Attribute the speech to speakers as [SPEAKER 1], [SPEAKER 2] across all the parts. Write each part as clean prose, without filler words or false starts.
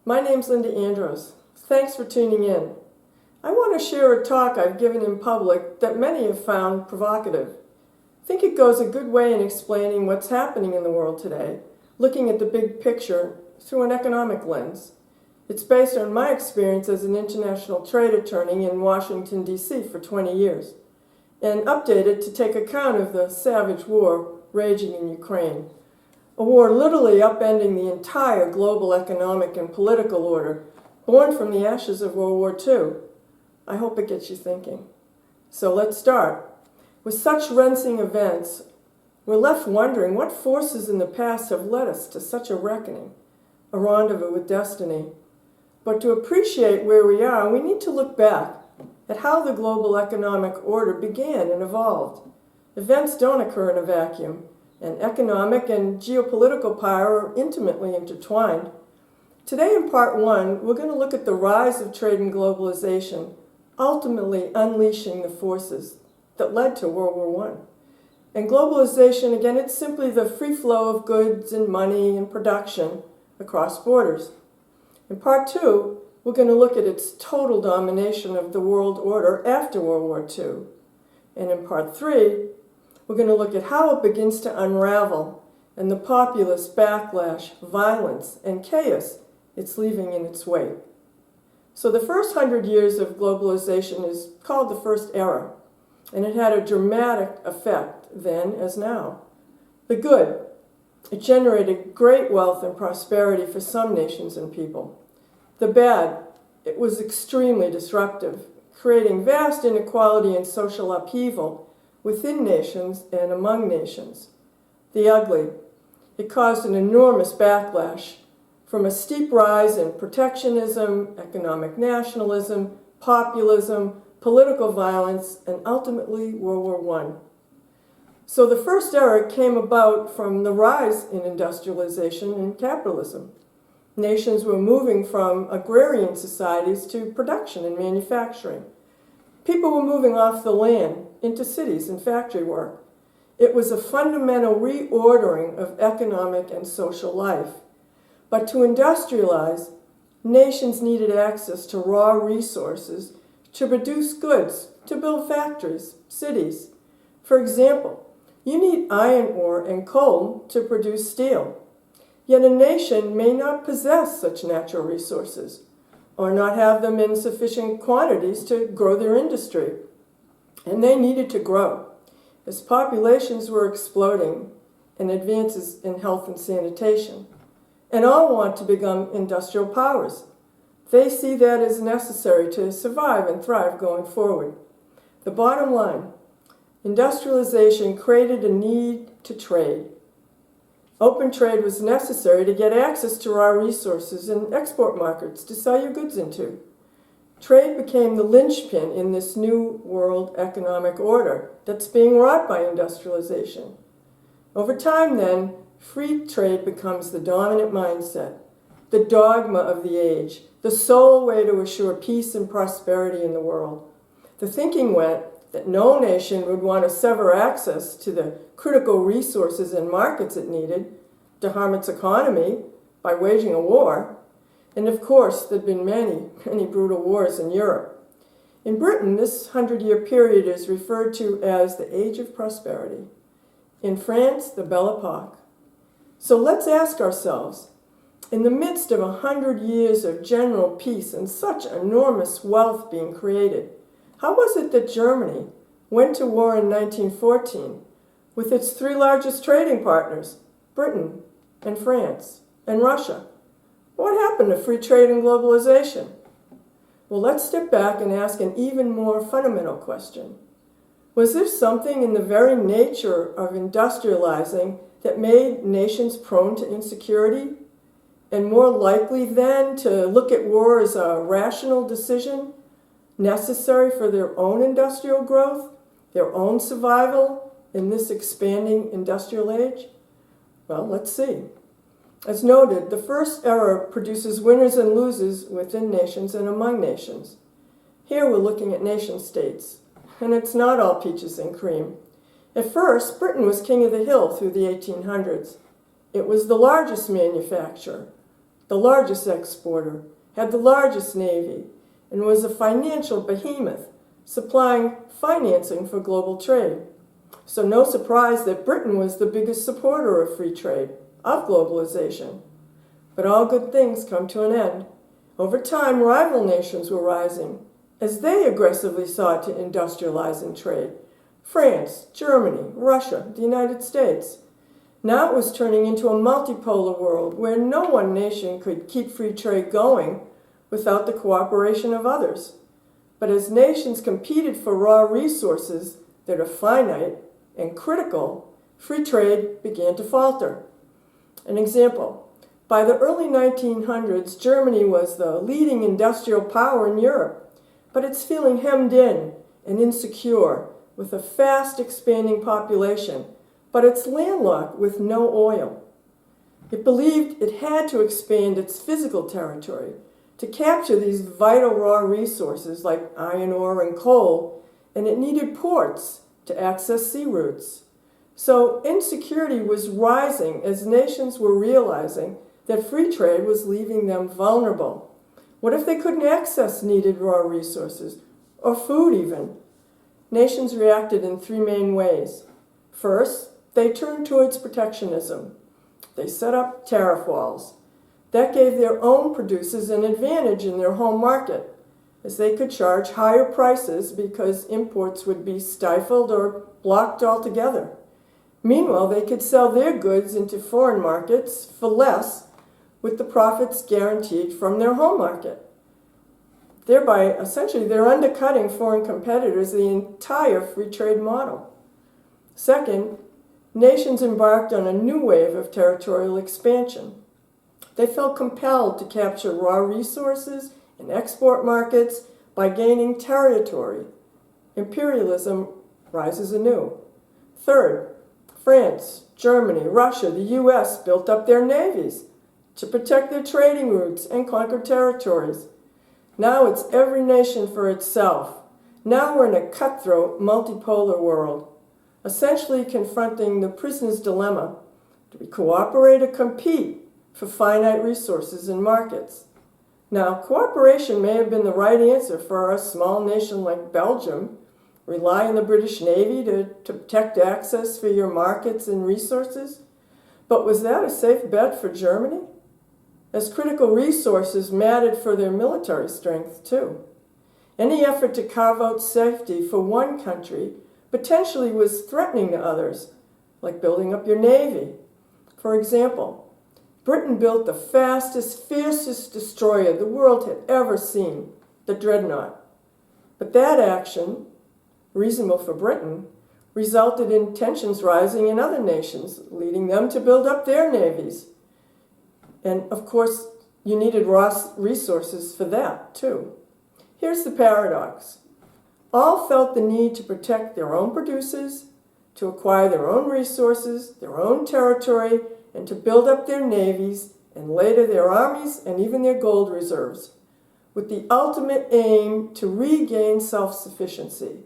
[SPEAKER 1] My name's Linda Andros. Thanks for tuning in. I want to share a talk I've given in public that many have found provocative. I think it goes a good way in explaining what's happening in the world today, looking at the big picture through an economic lens. It's based on my experience as an international trade attorney in Washington, D.C. for 20 years, and updated to take account of the savage war raging in Ukraine. A war literally upending the entire global economic and political order, born from the ashes of World War II. I hope it gets you thinking. So let's start. With such wrenching events, we're left wondering what forces in the past have led us to such a reckoning, a rendezvous with destiny. But to appreciate where we are, we need to look back at how the global economic order began and evolved. Events don't occur in a vacuum, and economic and geopolitical power are intimately intertwined. Today in part one, we're going to look at the rise of trade and globalization, ultimately unleashing the forces that led to World War I. And globalization, again, it's simply the free flow of goods and money and production across borders. In part two, we're going to look at its total domination of the world order after World War II. And in part three, we're going to look at how it begins to unravel and the populist backlash, violence, and chaos it's leaving in its wake. So the first 100 years of globalization is called the First Era, and it had a dramatic effect then as now. The good, it generated great wealth and prosperity for some nations and people. The bad, it was extremely disruptive, creating vast inequality and social upheaval within nations and among nations. The ugly, it caused an enormous backlash from a steep rise in protectionism, economic nationalism, populism, political violence, and ultimately World War I. So the First Era came about from the rise in industrialization and capitalism. Nations were moving from agrarian societies to production and manufacturing. People were moving off the land into cities and factory work. It was a fundamental reordering of economic and social life. But to industrialize, nations needed access to raw resources to produce goods, to build factories, cities. For example, you need iron ore and coal to produce steel. Yet a nation may not possess such natural resources, or not have them in sufficient quantities to grow their industry. And they needed to grow, as populations were exploding and advances in health and sanitation. And all want to become industrial powers. They see that as necessary to survive and thrive going forward. The bottom line, industrialization created a need to trade. Open trade was necessary to get access to raw resources and export markets to sell your goods into. Trade became the linchpin in this new world economic order that's being wrought by industrialization. Over time, then, free trade becomes the dominant mindset, the dogma of the age, the sole way to assure peace and prosperity in the world. The thinking went that no nation would want to sever access to the critical resources and markets it needed to harm its economy by waging a war. And of course, there'd been many, many brutal wars in Europe. In Britain, this 100-year period is referred to as the Age of Prosperity. In France, the Belle Epoque. So let's ask ourselves, in the midst of 100 years of general peace and such enormous wealth being created, how was it that Germany went to war in 1914 with its three largest trading partners, Britain and France and Russia? What happened to free trade and globalization? Well, let's step back and ask an even more fundamental question. Was there something in the very nature of industrializing that made nations prone to insecurity and more likely then to look at war as a rational decision necessary for their own industrial growth, their own survival in this expanding industrial age? Well, let's see. As noted, the First Era produces winners and losers within nations and among nations. Here we're looking at nation states, and it's not all peaches and cream. At first, Britain was king of the hill through the 1800s. It was the largest manufacturer, the largest exporter, had the largest navy, and was a financial behemoth, supplying financing for global trade. So no surprise that Britain was the biggest supporter of free trade, of globalization. But all good things come to an end. Over time, rival nations were rising as they aggressively sought to industrialize and trade. France, Germany, Russia, the United States. Now it was turning into a multipolar world where no one nation could keep free trade going without the cooperation of others. But as nations competed for raw resources that are finite and critical, free trade began to falter. An example, by the early 1900s, Germany was the leading industrial power in Europe, but it's feeling hemmed in and insecure with a fast expanding population, but it's landlocked with no oil. It believed it had to expand its physical territory to capture these vital raw resources like iron ore and coal, and it needed ports to access sea routes. So insecurity was rising as nations were realizing that free trade was leaving them vulnerable. What if they couldn't access needed raw resources, or food even? Nations reacted in three main ways. First, they turned towards protectionism. They set up tariff walls. That gave their own producers an advantage in their home market, as they could charge higher prices because imports would be stifled or blocked altogether. Meanwhile, they could sell their goods into foreign markets for less, with the profits guaranteed from their home market. Thereby, essentially, they're undercutting foreign competitors the entire free trade model. Second, nations embarked on a new wave of territorial expansion. They felt compelled to capture raw resources in export markets by gaining territory. Imperialism rises anew. Third, France, Germany, Russia, the US built up their navies to protect their trading routes and conquer territories. Now it's every nation for itself. Now we're in a cutthroat, multipolar world, essentially confronting the prisoner's dilemma. Do we cooperate or compete for finite resources and markets? Now, cooperation may have been the right answer for a small nation like Belgium. Rely on the British Navy to protect access for your markets and resources. But was that a safe bet for Germany? As critical resources mattered for their military strength, too. Any effort to carve out safety for one country potentially was threatening to others, like building up your navy. For example, Britain built the fastest, fiercest destroyer the world had ever seen, the Dreadnought. But that action, reasonable for Britain, resulted in tensions rising in other nations, leading them to build up their navies. And of course, you needed raw resources for that, too. Here's the paradox. All felt the need to protect their own producers, to acquire their own resources, their own territory, and to build up their navies, and later their armies and even their gold reserves, with the ultimate aim to regain self-sufficiency.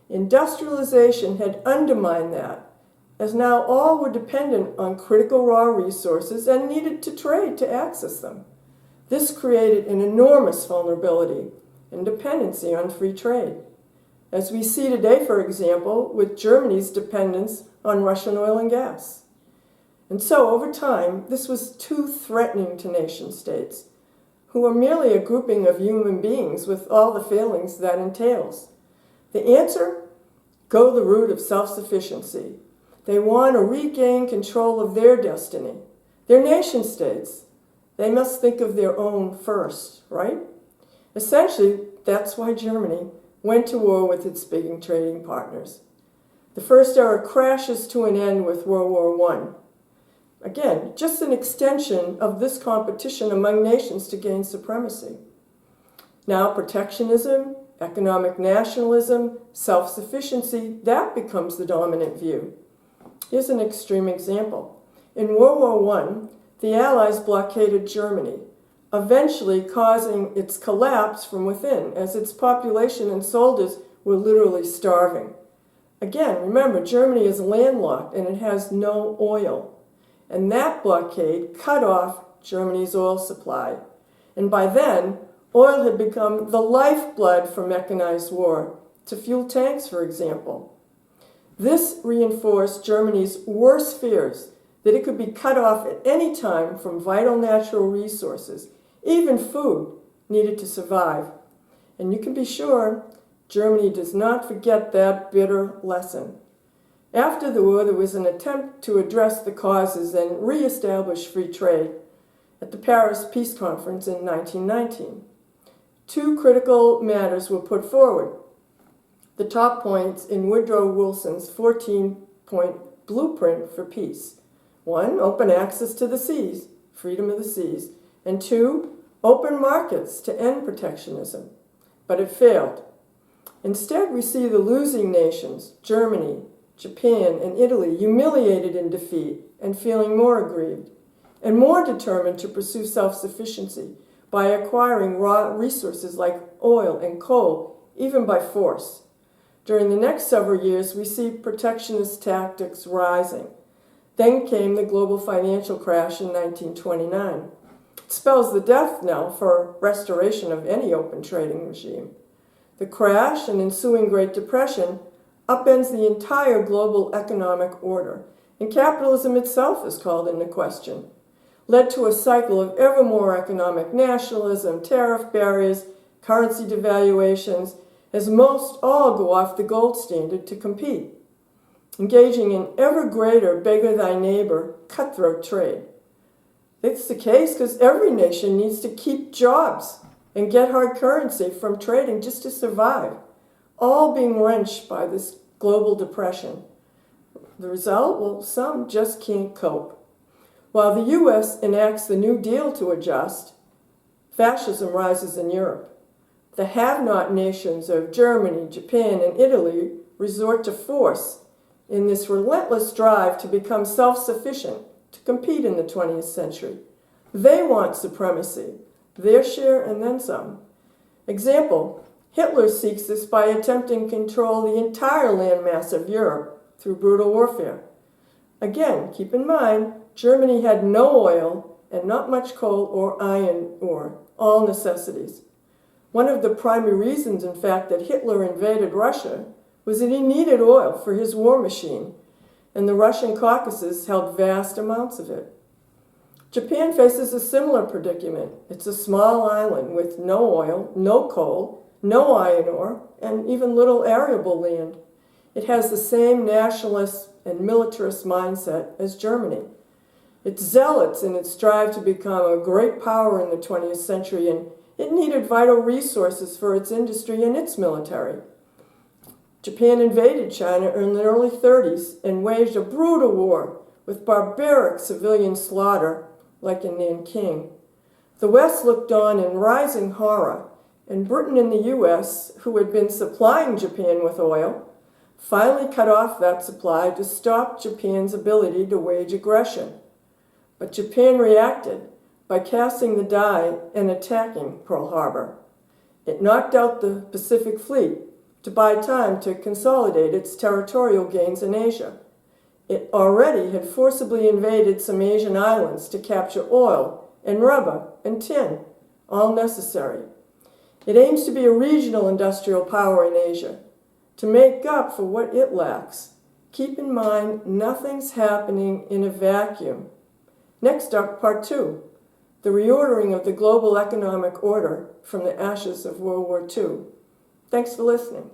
[SPEAKER 1] Industrialization had undermined that, as now all were dependent on critical raw resources and needed to trade to access them. This created an enormous vulnerability and dependency on free trade, as we see today, for example, with Germany's dependence on Russian oil and gas. And so, over time, this was too threatening to nation-states, who are merely a grouping of human beings with all the failings that entails. The answer? Go the route of self-sufficiency. They want to regain control of their destiny, their nation-states. They must think of their own first, right? Essentially, that's why Germany went to war with its big trading partners. The First Era crashes to an end with World War I. Again, just an extension of this competition among nations to gain supremacy. Now protectionism, economic nationalism, self-sufficiency, that becomes the dominant view. Here's an extreme example. In World War I, the Allies blockaded Germany, eventually causing its collapse from within, as its population and soldiers were literally starving. Again, remember, Germany is landlocked and it has no oil. And that blockade cut off Germany's oil supply. And by then, oil had become the lifeblood for mechanized war, to fuel tanks, for example. This reinforced Germany's worst fears that it could be cut off at any time from vital natural resources, even food, needed to survive. And you can be sure Germany does not forget that bitter lesson. After the war, there was an attempt to address the causes and re-establish free trade at the Paris Peace Conference in 1919. Two critical matters were put forward. The top points in Woodrow Wilson's 14-point blueprint for peace. 1, open access to the seas, freedom of the seas. And 2, open markets to end protectionism. But it failed. Instead, we see the losing nations, Germany, Japan, and Italy, humiliated in defeat and feeling more aggrieved, and more determined to pursue self-sufficiency by acquiring raw resources like oil and coal, even by force. During the next several years, we see protectionist tactics rising. Then came the global financial crash in 1929. It spells the death knell for restoration of any open trading regime. The crash and ensuing Great Depression upends the entire global economic order, and capitalism itself is called into question, led to a cycle of ever more economic nationalism, tariff barriers, currency devaluations, as most all go off the gold standard to compete, engaging in ever greater beggar-thy-neighbor cutthroat trade. It's the case because every nation needs to keep jobs and get hard currency from trading just to survive, all being wrenched by this global depression. The result? Well, some just can't cope. While the U.S. enacts the New Deal to adjust, fascism rises in Europe. The have-not nations of Germany, Japan, and Italy resort to force in this relentless drive to become self-sufficient, to compete in the 20th century. They want supremacy, their share and then some. Example, Hitler seeks this by attempting to control the entire landmass of Europe through brutal warfare. Again, keep in mind, Germany had no oil and not much coal or iron ore, all necessities. One of the primary reasons, in fact, that Hitler invaded Russia was that he needed oil for his war machine, and the Russian Caucasus held vast amounts of it. Japan faces a similar predicament. It's a small island with no oil, no coal, no iron ore, and even little arable land. It has the same nationalist and militarist mindset as Germany. It's zealots in its drive to become a great power in the 20th century, and it needed vital resources for its industry and its military. Japan invaded China in the early 30s and waged a brutal war with barbaric civilian slaughter, like in Nanking. The West looked on in rising horror, and Britain and the U.S., who had been supplying Japan with oil, finally cut off that supply to stop Japan's ability to wage aggression. But Japan reacted by casting the die and attacking Pearl Harbor. It knocked out the Pacific Fleet to buy time to consolidate its territorial gains in Asia. It already had forcibly invaded some Asian islands to capture oil and rubber and tin, all necessary. It aims to be a regional industrial power in Asia, to make up for what it lacks. Keep in mind, nothing's happening in a vacuum. Next up, part 2, the reordering of the global economic order from the ashes of World War II. Thanks for listening.